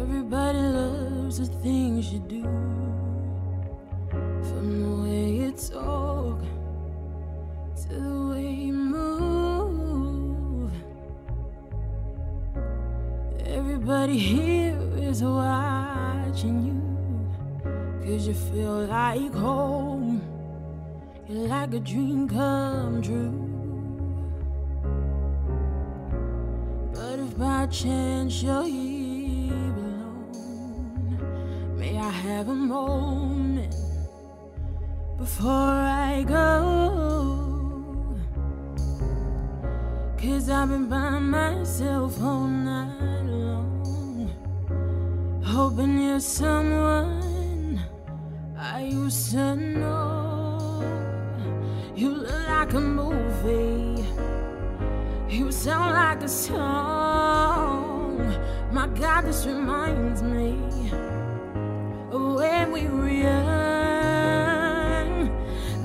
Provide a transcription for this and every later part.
Everybody loves the things you do, from the way you talk to the way you move. Everybody here is watching you, 'cause you feel like home. You're like a dream come true. But if by chance you're here alone, may I have a moment before I go? 'Cause I've been by myself all night long, hoping you're someone I used to know. You look like a movie, you sound like a song. My God, this reminds me of when we were young.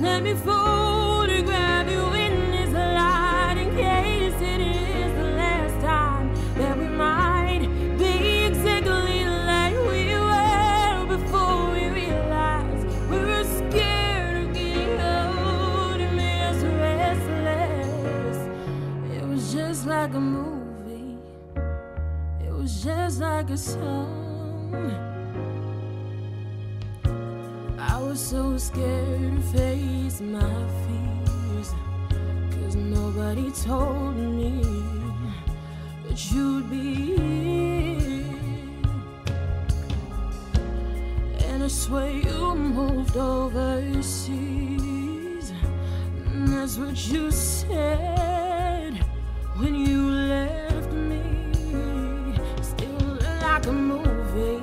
Let me photograph you in this light, in case it is the last time that we might be exactly like we were before we realized we were scared of getting old. It made us restless. It was just like a movie, it was just like a song. I was so scared to face my fears, 'cause nobody told me that you'd be here. And I swear you moved overseas, and that's what you said when you left me. Still look like a movie,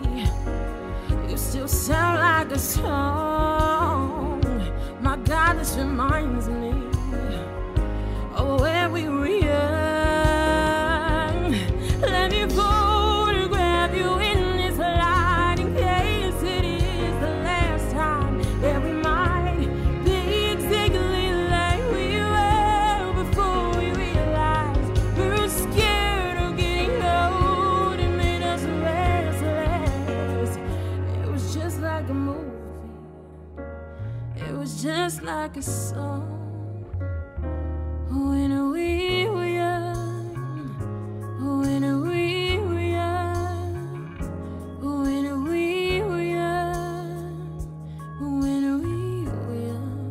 you still sound like a song. My God, this reminds me of when we were young. Let me photograph you in this light, in case it is the last time that we might be exactly like we were before we realized we were scared of getting old. It made us restless. It was just like a movie, it was just like a song. When we were young, when we were young, when we were young, when we were young.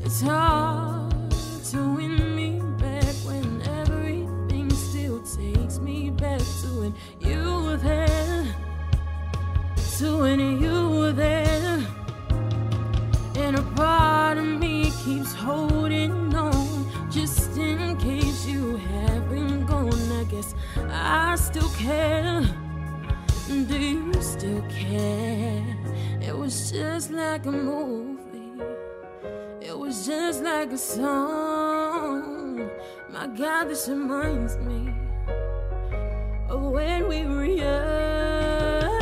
It's hard to win me back when everything still takes me back to when you were there, to when you were there. And a part of me keeps holding on, just in case you haven't gone. I guess I still care. Do you still care? It was just like a movie, it was just like a song. My God, this reminds me of when we were young.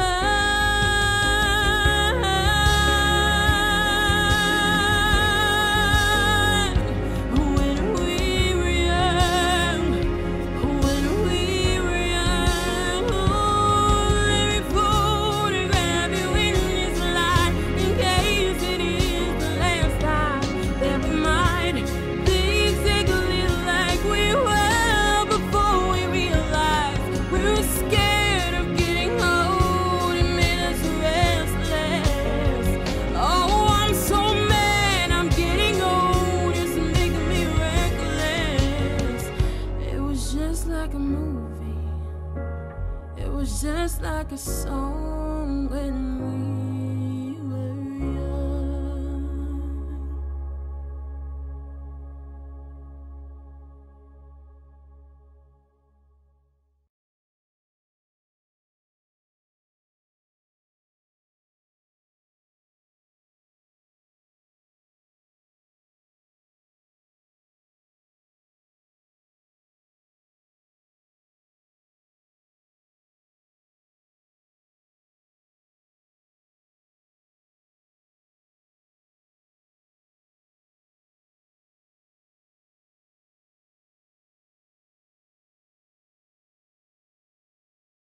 Just like a song when we